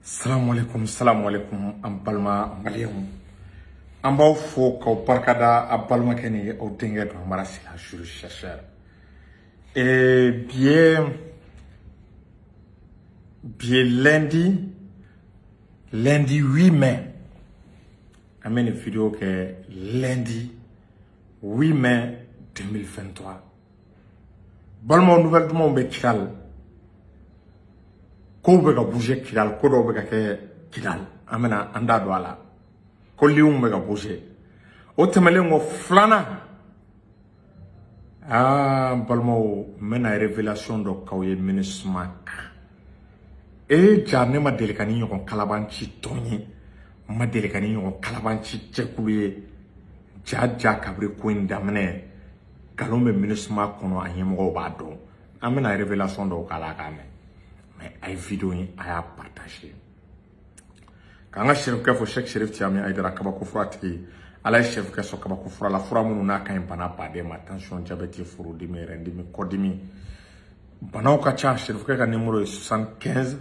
Salam alaikum, en balma malien. En bas faux qu'au parcada à balma keni au dingue de marassi la jure chercheur. Et bien lundi 8 mai. Amène une vidéo que lundi 8 mai 2023. Balma nouvelle du monde Kidal. Ko be ka bouger Kidal, ko do be ka ke Kidal. Amena anda do ala. Ko lium be ka bouger. O temele ngo flana. Balma mena révélation do kawye minismak. E jarne ma delikani yon kalabanchi tonyi. Ma delikani yon kalabanchi chekuye. Ja kabri kuin damne. Kalombe minismak kono anyemo bado. Amena révélation do kalakame. Mais ay vidéo a partagé. Quand un chef qui chaque chef tiami ay dara kabako frati ala chef qui so kabako fra la fra munu na kan bana pa de ma tension diabète furu di me rendi me kodimi bana ka cha chef ka numéro 75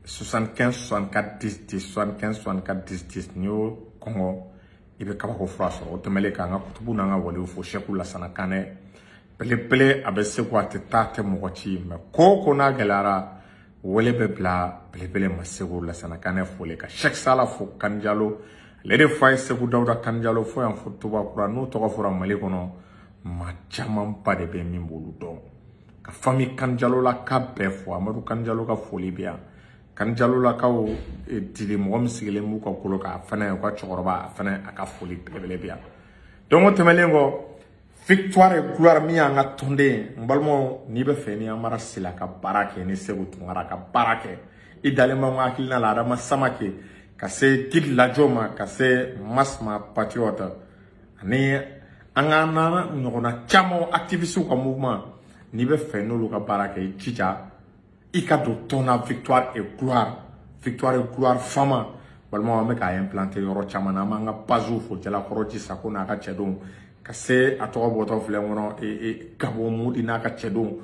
64 10 10 75 64 10 10 nyo Congo ibe kabako fra so otomele ka nga kutubu na nga wole fo sheku la sana kane pele abese kwa tete mochi me ko na gelara wole bebla pele masego la sana kane fole ka chaque sala fo kanjalo le de fay segu dawda kanjalo fo en foto ba kura no to fora mali kono ma chamam pa de be mimbulu do ka fami kanjalo la ka be fo amadu kanjalo ka foli bia kanjalo la ka o dili mo msigele mu ka kolo ka fana ka choroba fana aka foli pele bia donc temelengo victoire et gloire mi anga tonde mbalmo ni be feni amara sila ka barake ni segu tungara ka barake idalema ngakilina la rama samake ka se kid la joma ka se masma patriote ani anga na ngona chamo activiste ko mouvement ni be feni lu ka barake chicha ikado tona victoire et gloire fama balmo me ka implanter yoro chama na manga bazu fo jala koroti sakona ka chedon kase atoka boto flengono kabo mudi na ka chedo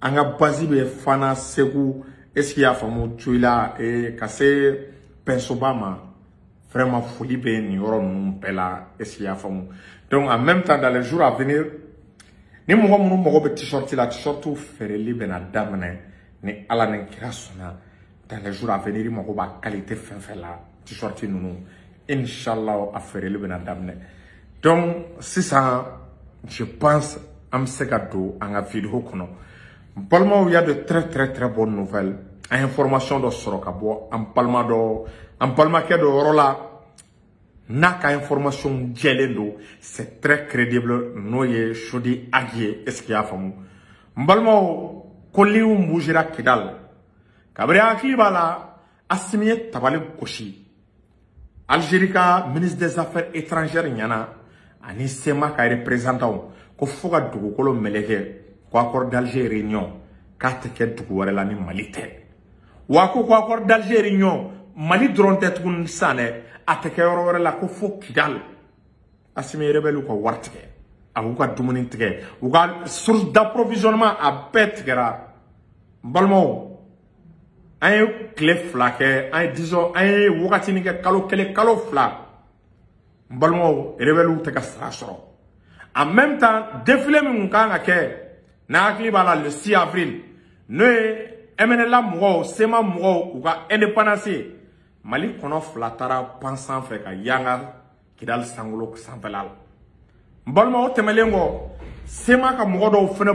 anga bazi be fana segu eski ya famu tuila kase pensobama vraiment folie be ni oro num pela eski ya famu donc en même temps dans les jours à venir ni mo be t-shirt la t-shirt fereli bena damne ni ala nen kirasuna dans les jours à venir mo ba qualité la t-shirt nunu inshallah a fereli bena damne. Donc, c'est ça, je pense, à Msegado, à la vidéo. Palma, il y a de très bonnes nouvelles. Information de Sorokabo, en Palma, qui est de Rola, n'a qu'à information gelendo, c'est très crédible, noye, chodi, aguier, est-ce qu'il y a famou. Palma, Koliou Moujira Kidal, Kabria Kibala, Assimie Tabali Koshi, Algérica, ministre des Affaires étrangères, Yana, ani sema ka représentant ko foga dugu kolo meleke ko accord d'Alger réunion ka teke dugu wala la ni malite wa ko accord d'Alger réunion mali dronte tukun sane ateke yoro wala la ko fo Kidal asimi rebelu ko wartike awu ka dumuni tike u ka source d'approvisionnement a betkera balmo ay clé flaque ay disons ay wakati ni ke kalo fla balmo rebelu te ka sasoro en même temps défilé mi kanga ke na akli bala le 6 avril no MNLA mo sema mo u ka indépendance mali kono flatara pensant fe ka yanga Kidal sangolo sanfelal balmo temelengo sema ka mo do fene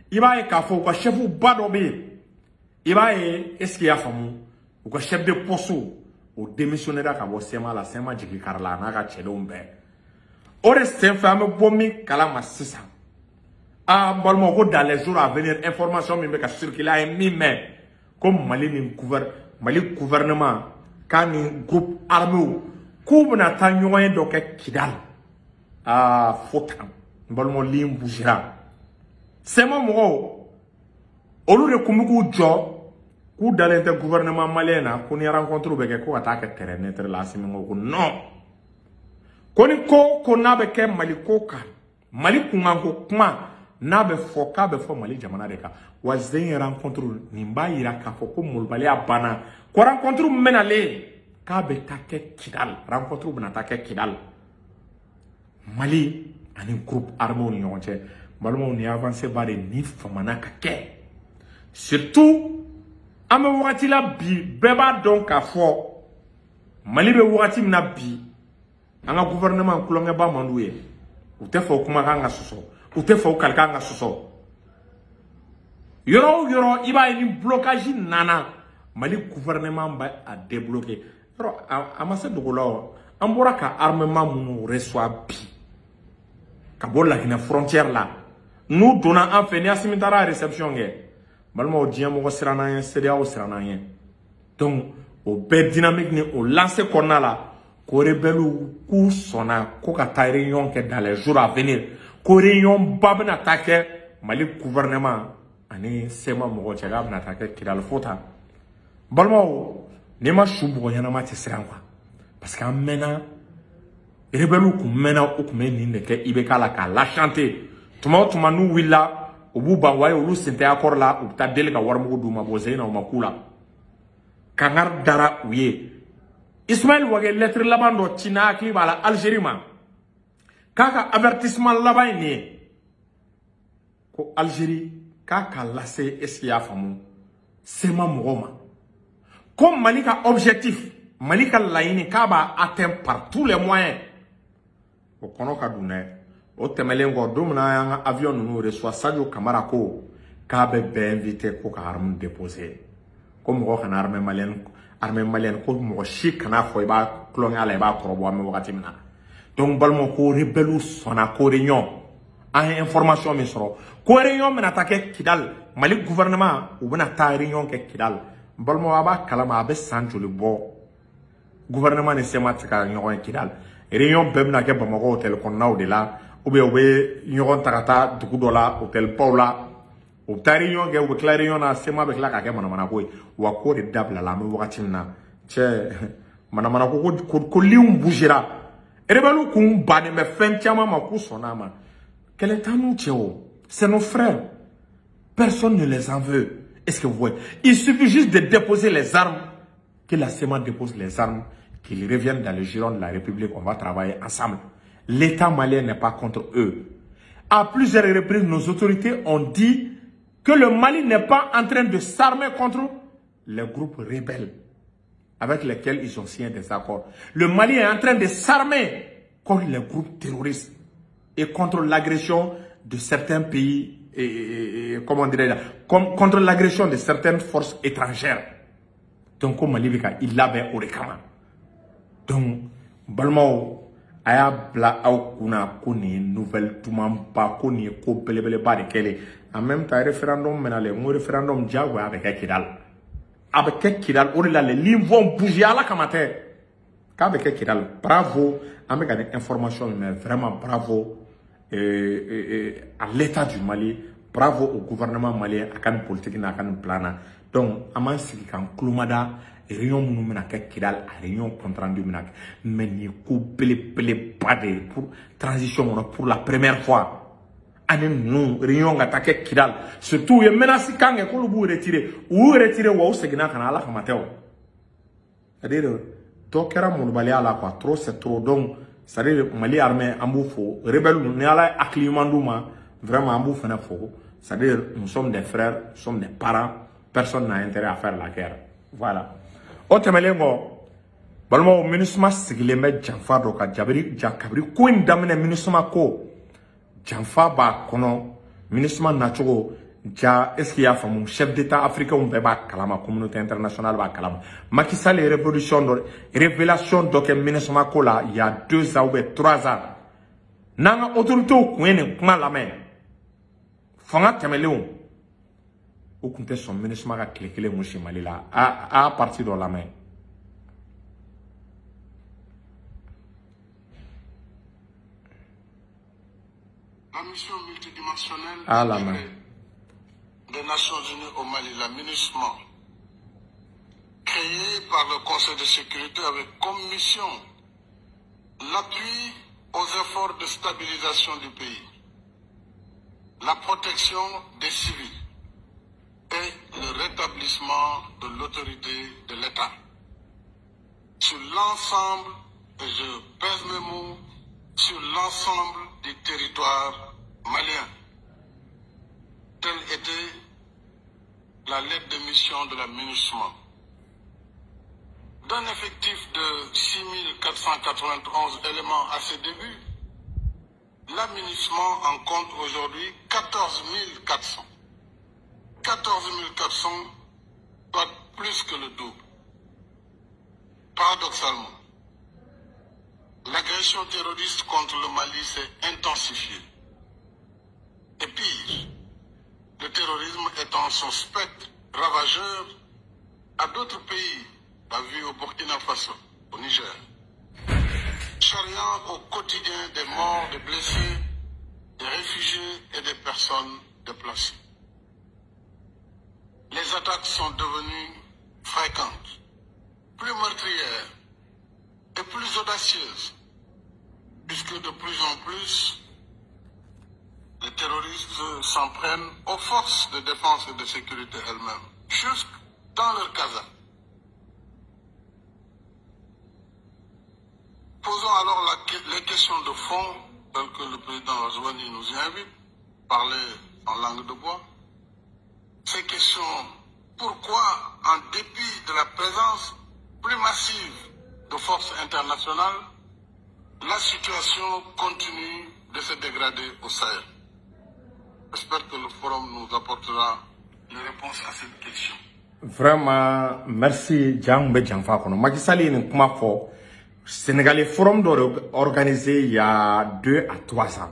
iba e ka fo ka chefu bado be iba e est-ce qu'il y a famu u ka chef de poste au démissionnaire ka bo sema la sema jigi karla na ka chedombe ore sen femme bomi kala masisa balmo ko dans les jours à venir information mi be ka circuler mi mais comme mali gouvernement kan groupe armé ko na ta nyoyen do ke Kidal fotam balmo lim bujira sema mo olu de kumuku jo ku dalente gouvernement malien ko ni rencontre be ke ko attaque terrain entre la simengo ko non koni ko na be ke mali ko ka mali kunganko kuma na be foka be fo mali jamana de ka wa zen rencontre ni ba yira ka fo ko mulbali abana Ko rencontre menale ka be ta ke Kidal, rencontre bena ta ke Kidal. Mali ani groupe armé ni ɲɔgɔn cɛ balimaw ni avancé ba de ni famana ka kɛ surtout an bɛ wagati la bi bɛɛ b'a dɔn k'a fɔ Mali bɛ wagati min na bi an ka gouvernement kulonkɛba man d'u ye u tɛ fɛ kumakan ka sɔsɔ u tɛ fɛ kalikan ka sɔsɔ yɔrɔ o yɔrɔ i b'a ye ni blocage nana Mali gouvernement b'a a débloquer yɔrɔ a ma se dogo la o an bɔra ka armement minnu reçoit bi ka bɔ Laginɛ frontière la n'u donna an fɛ ni Assimi taara réception kɛ balimaw diɲɛ mɔgɔ siranna ye CEDEAO siranna ye donc o bɛɛ dynamique ni o lancé kɔnɔna la ko rebelles k'u sɔnna ko ka taa réunion kɛ dans les jours à venir ko réunion ba bɛna taa kɛ Mali gouvernement ani SEMA mɔgɔ cɛ k'a bɛna taa kɛ Kidal fota balimaw n'i ma su mɔgɔ ɲɛnama tɛ siran quoi parce que an mɛnna rebelles kun mɛnna u kun bɛ nin de kɛ IBK la k'a lachanter tuma o tuma n'u wulila u b'u ban waye olu sen tɛ accord la u bɛ taa deli ka warimugu d'u ma bon Zeyina u ma k'u la Kangar dara u ye Ismaël Wage lettre laban dɔ ci n'a hakili b'a la Algérie ma k'a ka avertissement laban ye nin ye ko Algérie k'a ka lase est-ce qu'il y'a faamu SEMA mɔgɔw ma ko Mali ka objectif Mali ka laɲini k'a b'a atteint par tous les moyens o kɔnɔ ka dun dɛ o tɛmɛlen kɔ don min na y'an ka avion ninnu reçoit Sadio Kamara ko k'a bɛ bɛɛ invité ko ka arme déposer ko mɔgɔ kana armée malienne ko mɔgɔ si kana fɔ i b'a kulonkɛ a la i b'a kɔrɔbɔ an bɛ wagati min na donc balimaw ko rebelles sɔnna ko réunion an ye information min sɔrɔ ko réunion bɛna taa kɛ Kidal Mali gouvernement u bɛna taa réunion kɛ Kidal balimaw a b'a kalama a bɛ san joli bɔ gouvernement ni SEMA tɛ ka ɲɔgɔn ye Kidal réunion bɛɛ bɛna kɛ Bamakɔ hôtel kɔnɔnaw de la ou bien u bɛ ɲɔgɔn ta ka taa dugu dɔ la hôtel Paul la u bɛ taa réunion kɛ u bɛ tila réunion na SEMA bɛ tila k'a kɛ manamanako ye wa ko de dabila la an bɛ wagati min na cɛ manamanako ko liw bougera rebelles kun bannen bɛ fɛn caman ma k'u sɔnna a ma kɛlɛ t'an n'u cɛ o c'est nos frères personne ne les en veut est-ce que vous voyez il suffit juste de déposer les armes que la SEMA dépose les armes qu'ils reviennent dans le giron de la République on va travailler ensemble. L'État malien n'est pas contre eux. À plusieurs reprises, nos autorités ont dit que le Mali n'est pas en train de s'armer contre les groupes rebelles avec lesquels ils ont signé des accords. Le Mali est en train de s'armer contre les groupes terroristes et contre l'agression de certains pays, comment dirais-je, contre l'agression de certaines forces étrangères. Donc, au Mali, il l'avait au Rekama. Donc, Balmao, aya bla aw kuna ko ni nouvelle tuman ba ko ni ko belebele ba de kele en même temps référendum menale mo référendum jago avec Kidal avec Kidal o la les lignes vont bouger à la kamate qu'avec Kidal bravo avec des informations mais vraiment bravo à l'état du Mali bravo au gouvernement malien à kan politique na kan plana donc aman sigi kan klumada réunion minnu bɛna kɛ Kidal a réunion compte rendu bɛna kɛ mais nin ko belebeleba de pour transition kɔnɔ pour la première fois ani ninnu réunion ka taa kɛ Kidal surtout u ye menace kan kɛ k'olu b'u retirer u y'u retirer wa u seginna ka na ala kama tɛ o c'est-à-dire dɔ kɛra mɔnibaliya la quoi trop c'est trop donc c'est-à-dire Mali armée an b'u fo rebelle ni ala ye hakili ɲuman d'u ma vraiment an b'u fana fo c'est-à-dire nous sommes des frères nous sommes des parents personne n'a intérêt à faire la guerre voilà. O tɛmɛlen kɔ balimaw MINUSMA sigilen bɛ janfa dɔ ka kabiri ko in daminɛ MINUSMA ko janfa b'a kɔnɔ MINUSMA nacogo ja est-ce qu'il y'a faamu chef d'état africain bɛɛ b'a kalama communauté internationale b'a kalama Macky Sall ye révélation dɔ kɛ MINUSMA ko la il y a 2 ans ou 3 ans n'an ka autorités kun ye nin kuma lamɛn fanga tɛmɛlenw o kun tɛ sɔn MINUSMA ka tile kelen gosi Mali la a parti dɔ lamɛn la mission multidimensionnelle des Nations Unies au Mali, la MINUSMA, créée par le Conseil de sécurité avec comme mission l'appui aux efforts de stabilisation du pays, la protection des civils et le rétablissement de l'autorité de l'État sur l'ensemble, et je pèse mes mots, sur l'ensemble du territoire malien. Telle était la lettre de mission de la MINUSMA. D'un effectif de 6491 éléments à ses débuts, la MINUSMA en compte aujourd'hui 14 400. 14 400, soit plus que le double. Paradoxalement, l'agression terroriste contre le Mali s'est intensifiée. Et pire, le terrorisme étant son spectre ravageur à d'autres pays, la vue au Burkina Faso, au Niger, charriant au quotidien des morts, des blessés, des réfugiés et des personnes déplacées. Les attaques sont devenues fréquentes, plus meurtrières et plus audacieuses, puisque de plus en plus, les terroristes s'en prennent aux forces de défense et de sécurité elles-mêmes, jusque dans leur casa. Posons alors les questions de fond, telles que le président Razouani nous y invite, parler en langue de bois. Ces questions, pourquoi, en dépit de la présence plus massive de forces internationales, la situation continue de se dégrader au Sahel? J'espère que le forum nous apportera les réponses à cette question. Vraiment, merci, Djangbe Djangfa. Macky Sall est un Sénégalais forum organisé il y a 2 à 3 ans.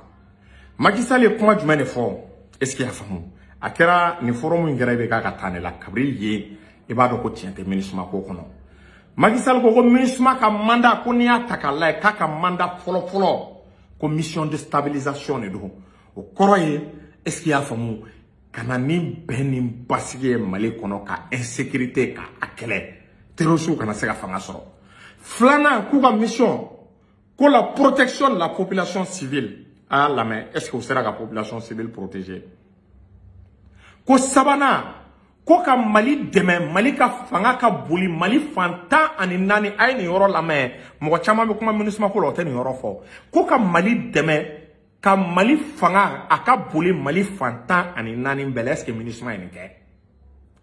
Macky Sall est comment du même forum? Est-ce qu'il y a famille? Akera ni forum ingéré ka tane la kabri ye e ba do ko tiente ministre ko kono Macky Sall ko ministre ka mandat ko niya takala ka mandat folo ko mission de stabilisation ne do o koroye est-ce qu'il y a famu kana ni benin basige Mali kono ka insécurité ka akele terrorisme kana se ka fanga soro flana ku ka mission ko la protection de la population civile à la main. Est-ce que vous serez la population civile protégée? Ko sabana ko ka Mali deme Mali ka fanga ka boli Mali fanta ani nani ay ni yoro la me mo chama be kuma ministre ko lo te ni yoro fo ko ka Mali deme ka Mali fanga aka boli Mali fanta ani nani mbele est-ce que ministre ma ni ke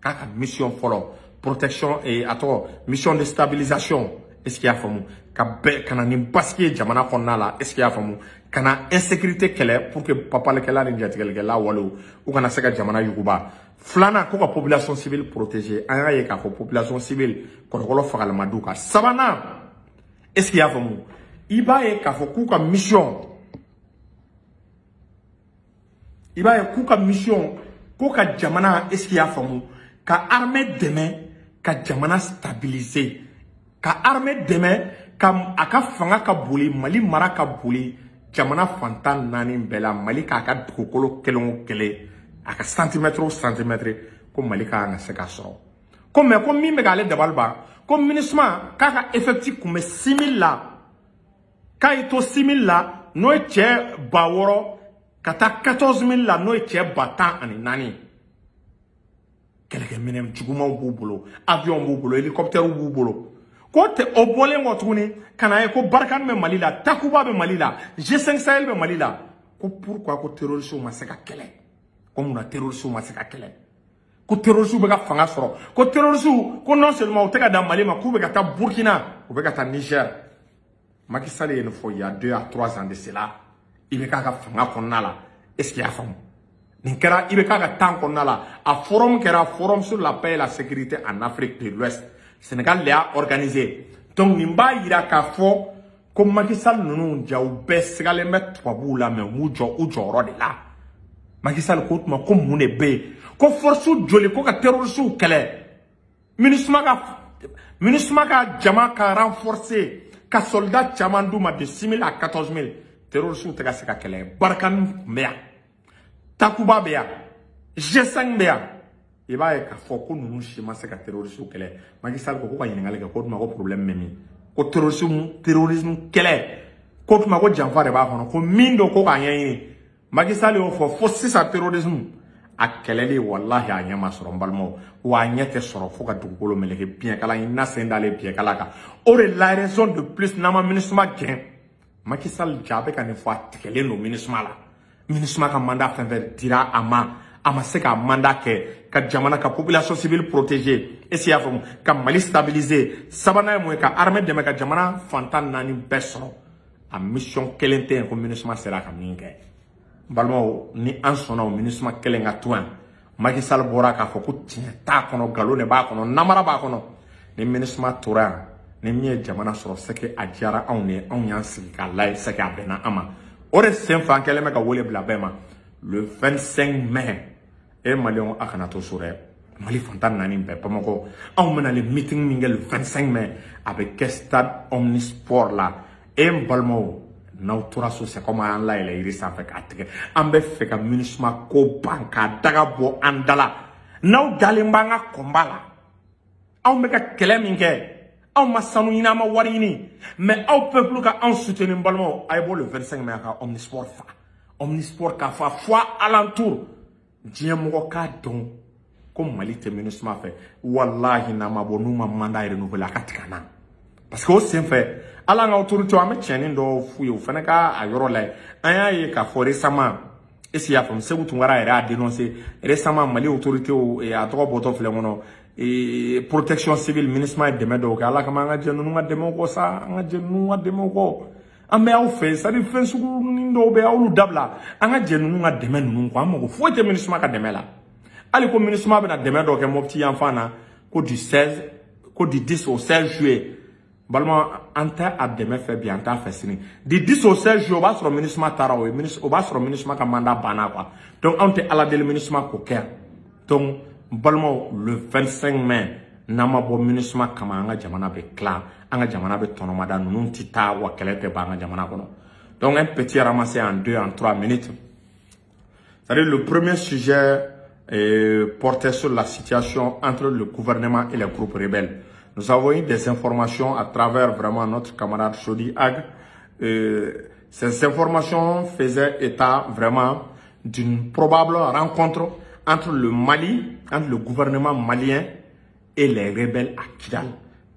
ka mission folo protection et ato mission de stabilisation est-ce qu'il y a famu ka be kana ni baski jamana konna la est-ce qu'il y a famu kana insécurité kele pour que papa le kala ni jatigel la walu ou kana seka jamana yukuba flana ko ka population civile protégée anga ye ka population civile ko ko lo fagal maduka sabana est-ce qu'il y a famu iba ye ka ku ka mission iba ye ku ka mission ko ka jamana est-ce qu'il y a famu ka armée demain ka jamana stabiliser ka armée demain ka aka fanga ka boli Mali mara ka boli jamana fantan nani bela Mali ka ka dukolo kelon kele aka centimètre au centimètre ko Mali ka nga se ka so ko me ko mi me ga le debalba ko ministre ka effectif ko me 6000 la ka ito 6000 la no che baworo kata 14000 la no che batan ani nani keleke minem juguma bubulo avion bubulo hélicoptère bubulo ko te obole ngotuni kana e ko barkan me Mali la takuba be Mali la G5 Sahel be Mali la ko pourquoi ko terrorisme ma se ka kele ko muna terrorisme ma se ka kele ko terrorisme be ka fanga soro ko terrorisme ko non seulement o te ka da Mali ma ko be ka ta Burkina o be ka ta Niger Macky Sall une fois il y a 2 à 3 ans de cela il be ka fanga konna la est-ce qu'il y a femme ninkera il be ka tan konna la a forum kera forum sur la paix et la sécurité en Afrique de l'Ouest Sénégal l'a organisé. Donc, Nimba ira ka fo comme Macky Sall nous jaou be Sénégalais met twabou la mais ou joro de là. Macky Sall ko ma comme mune be ko force joli ko ka terroriste kele. Ministre ka jama ka renforcer ka soldat chamandu ma de 6000 à 14000 terroriste te ka se ka kele. Barkan meya. Takuba beya. G5 beya. Il va y avoir un schéma de terrorisme. Macky Sall ko yiningale ko ma ko problème memi ko terrorisme kele ko ma ko janfa de ba kono ko mindo ko ka yen Macky Sall yo fo 6 terrorisme a kɛlɛli wallahi a ɲɛ ma sɔrɔ n balimaw wa a ɲɛ tɛ sɔrɔ fo ka dugukolo meleke biɲɛkala in na sen dalen biɲɛkala kan o de la raison de plus n'an ma MINUSMA gɛn Macky Sall ja a bɛ ka nin fɔ a tigɛlen don MINUSMA la MINUSMA ka mandat fɛn fɛn dira a ma se ka mandat kɛ ka jamana ka population civile protéger et y'a faamu ka Mali stabiliser sabanan ye mun ye ka armée dɛmɛ ka jamana fantan naani bɛɛ sɔrɔ a mission kelen tɛ yen ko MINUSMA sera ka min kɛ balimaw ni an sɔnna o MINUSMA kelen ka to yan Macky Sall bɔra k'a fɔ ko tiɲɛ t'a kɔnɔ nkalon de b'a kɔnɔ namara b'a kɔnɔ ni MINUSMA tora yan ni min ye jamana sɔrɔ c'est que a diyara anw de anw y'an sigi k'a layɛ c'est que a bɛnna an ma o de sen fɛ an kɛlen bɛ ka wele bila bɛɛ ma le 25 mai et Maliens a kana to so dɛ Mali fantan naani bɛɛ Bamakɔ anw bɛna le meeting min kɛ le 25 mai a bɛ kɛ stade Omnisport la et n balimaw n'aw tora so c'est comme an layɛlɛ yiri sanfɛ k'a tigɛ an bɛ fɛ ka MINUSMA ko ban k'a daga bɔ an da la n'aw dalen b'an ka combat la anw bɛ ka kɛlɛ min kɛ anw ma sanu ɲini an ma wari ɲini mais aw peuple ka anw soutenir n balimaw a ye bɔ le 25 mai a ka Omnisport fa Omnisport k'a fa fo alentour diɲɛ mɔgɔ k'a dɔn ko Mali tɛ MINUSMA fɛ wallahi n'a ma bɔ n'u ma mandat renouvelé a ka tigɛ an na parce que o sen fɛ ala an ka autorité an bɛ tiɲɛni dɔ f'u ye o fana ka a yɔrɔ lajɛ an y'a ye k'a fɔ récemment est-ce y'a faamu Sékou Tounkara yɛrɛ a dénoncé récemment Mali autorité a tɔgɔ bɔtɔ filɛ kɔnɔ protection civile MINUSMA ye dɛmɛ dɔw kɛ ala kama an ka jɛ ninnu ka dɛmɛw kɔ sa an ka jɛ ninnu ka dɛmɛw kɔ an bɛ aw fɛ c'est à dire fɛn sugu ni dɔw bɛ y'olu dabila an ka jɛ ninnu ka dɛmɛ ninnu kɔ an mago foyi tɛ MINUSMA ka dɛmɛ la hali ko MINUSMA bɛna dɛmɛ dɔ kɛ Mopti yan fan na ko du 10 au 16 juillet balima an tɛ a dɛmɛ fɛ bi an t'a fɛ sini du 10 au 16 juillet o b'a sɔrɔ MINUSMA taara o b'a sɔrɔ MINUSMA ka mandat banna quoi donc anw tɛ ala deli MINUSMA k'o kɛ donc balimaw le 25 mai n'an ma bɔ MINUSMA kama an ka jamana bɛ tila an ka jamana bɛ tɔnɔmada ninnu tɛ taa wa kɛlɛ tɛ ban an ka jamana kɔnɔ donc un petit ramassé en 2 en 3 minutes c'est-à-dire le premier sujet portait sur la situation entre le gouvernement et les groupes rebelles. Nous avons eu des informations à travers vraiment notre camarade Chody Ag. Ces informations faisaient état vraiment d'une probable rencontre entre le Mali, entre le gouvernement malien et les rebelles à Kidal.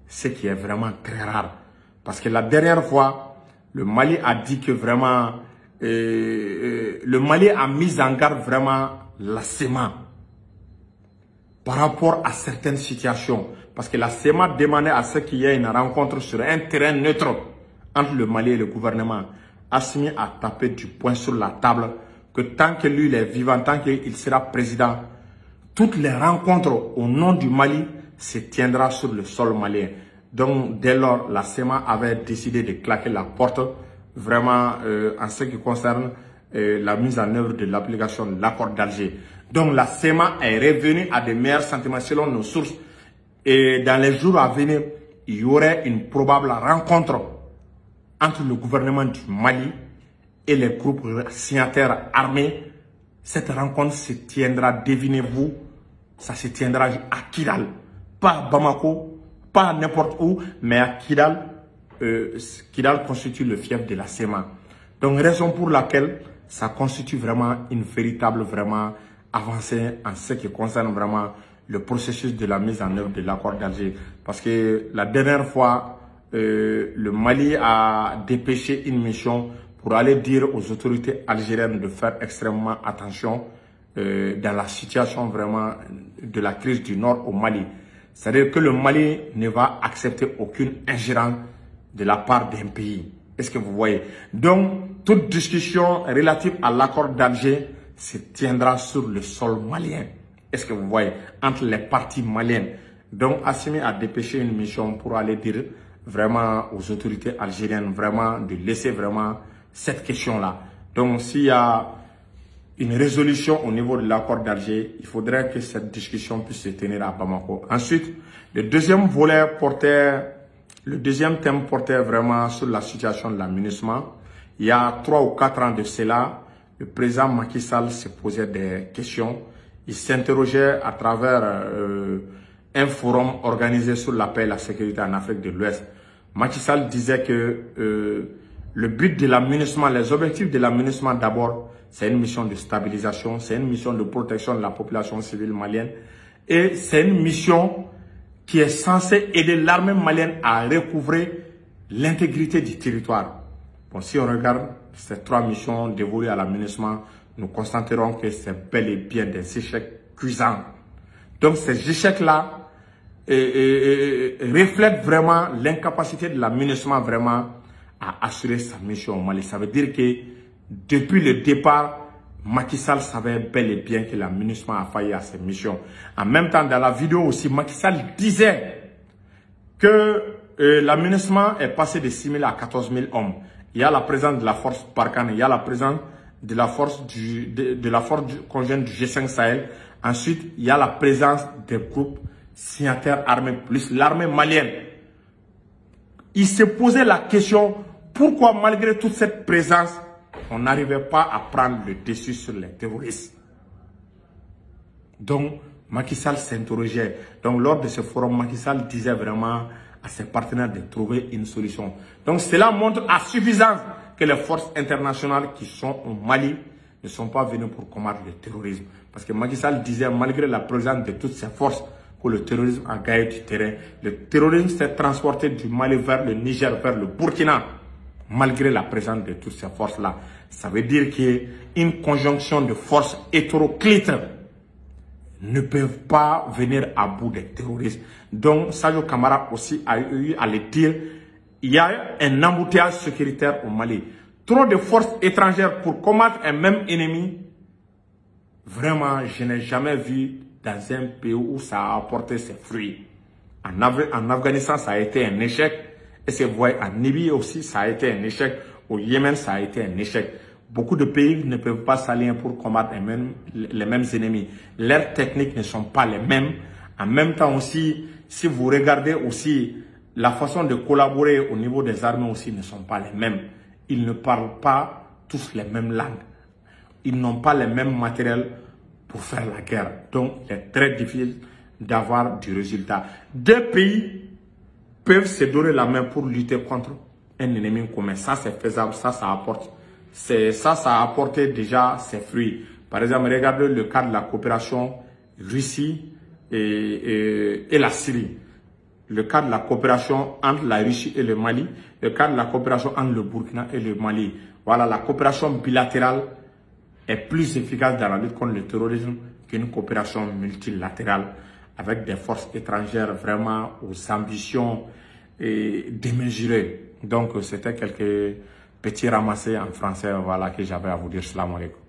Ce qui est vraiment très rare. Parce que la dernière fois, le Mali a dit que vraiment, le Mali a mis en garde vraiment la CEMA par rapport à certaines situations. Parce que la CEMA demandait à ce qu'il y ait une rencontre sur un terrain neutre entre le Mali et le gouvernement. Assimi a tapé du poing sur la table que tant que lui il est vivant, tant qu'il sera président, toutes les rencontres au nom du Mali se tiendra sur le sol malien. Donc dès lors, la CEMA avait décidé de claquer la porte vraiment en ce qui concerne la mise en œuvre de l'application de l'accord d'Alger. Donc la CEMA est revenue à de meilleurs sentiments selon nos sources. Et dans les jours à venir, il y aurait une probable rencontre entre le gouvernement du Mali et les groupes signataires armés. Cette rencontre se tiendra, devinez-vous, ça se tiendra à Kidal. Pas à Bamako, pas n'importe où, mais à Kidal. Kidal constitue le fief de la CEMA. Donc raison pour laquelle ça constitue vraiment une véritable avancée en ce qui concerne vraiment le processus de la mise en œuvre de l'accord d'Alger. Parce que la dernière fois, le Mali a dépêché une mission pour aller dire aux autorités algériennes de faire extrêmement attention dans la situation vraiment de la crise du Nord au Mali. C'est-à-dire que le Mali ne va accepter aucune ingérence de la part d'un pays. Est-ce que vous voyez? Donc, toute discussion relative à l'accord d'Alger se tiendra sur le sol malien. Est-ce que vous voyez? Entre les parties maliennes. Donc, Assimi a dépêché une mission pour aller dire vraiment aux autorités algériennes vraiment de laisser vraiment cette question-là. Donc, s'il y a une résolution au niveau de l'accord d'Alger, il faudrait que cette discussion puisse se tenir à Bamako. Ensuite, le deuxième thème portait vraiment sur la situation de la MINUSMA. Il y a 3 ou 4 ans de cela, le président Macky Sall se posait des questions. Il s'interrogeait à travers un forum organisé sur la paix et la sécurité en Afrique de l'Ouest. Macky Sall disait que le but de la MINUSMA, les objectifs de la MINUSMA d'abord, c'est une mission de stabilisation, c'est une mission de protection de la population civile malienne et c'est une mission qui est censée aider l'armée malienne à recouvrer l'intégrité du territoire. Bon, si on regarde ces 3 missions dévolues à la MINUSMA, nous constaterons que c'est bel et bien des échecs cuisants. Donc ces échecs-là reflètent vraiment l'incapacité de la MINUSMA vraiment à assurer sa mission au Mali. Ça veut dire que depuis le départ, Macky Sall savait bel et bien que la MINUSMA a failli à ses missions. En même temps, dans la vidéo aussi, Macky Sall disait que la MINUSMA est passée de 6 000 à 14 000 hommes. Il y a la présence de la force Barkhane, il y a la présence de la force conjointe du G5 Sahel. Ensuite, il y a la présence des groupes signataires armés plus l'armée malienne. Il se posait la question, pourquoi malgré toute cette présence, on n'arrivait pas à prendre le dessus sur les terroristes. Donc, Macky Sall s'interrogeait. Donc, lors de ce forum, Macky Sall disait vraiment à ses partenaires de trouver une solution. Donc, cela montre à suffisance que les forces internationales qui sont au Mali ne sont pas venues pour combattre le terrorisme. Parce que Macky Sall disait, malgré la présence de toutes ces forces, que le terrorisme a gagné du terrain. Le terrorisme s'est transporté du Mali vers le Niger, vers le Burkina, malgré la présence de toutes ces forces-là. Ça veut dire qu'une conjonction de forces hétéroclites ne peuvent pas venir à bout des terroristes. Donc, Sadio Camara aussi a eu à le dire, il y a un embouteillage sécuritaire au Mali. Trop de forces étrangères pour combattre un même ennemi, vraiment, je n'ai jamais vu dans un pays où ça a apporté ses fruits. En Afghanistan, ça a été un échec. Et c'est vrai, en Libye aussi, ça a été un échec. Au Yémen, ça a été un échec. Beaucoup de pays ne peuvent pas s'allier pour combattre les mêmes ennemis. Leurs techniques ne sont pas les mêmes. En même temps aussi, si vous regardez aussi, la façon de collaborer au niveau des armées aussi ne sont pas les mêmes. Ils ne parlent pas tous les mêmes langues. Ils n'ont pas les mêmes matériels pour faire la guerre. Donc, il est très difficile d'avoir du résultat. Deux pays peuvent se donner la main pour lutter contre un ennemi commun. Ça, c'est faisable. Ça apporte. Ça a apporté déjà ses fruits. Par exemple, regardez le cas de la coopération Russie et la Syrie. Le cas de la coopération entre la Russie et le Mali. Le cas de la coopération entre le Burkina et le Mali. Voilà, la coopération bilatérale est plus efficace dans la lutte contre le terrorisme qu'une coopération multilatérale avec des forces étrangères vraiment aux ambitions démesurées. Donc, c'était quelques petits ramassés en français, voilà, que j'avais à vous dire. Salam alaikum.